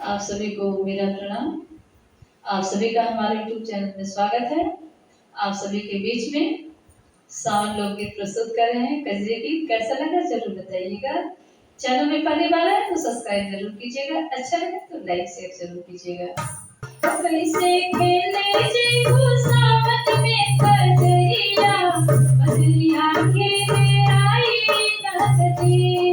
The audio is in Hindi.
आप सभी को मेरा प्रणाम। आप सभी का हमारे YouTube चैनल में स्वागत है। आप सभी के बीच में सावन लोकगीत प्रस्तुत कर रहे हैं कजरी गीत। कैसा लगा जरूर बताइएगा। चैनल में पहली बार है तो सब्सक्राइब जरूर कीजिएगा। अच्छा लगे तो लाइक शेयर जरूर कीजिएगा। कैसे खेले जैगो सावन में कजरिया, बदरिया खेले आई नदी।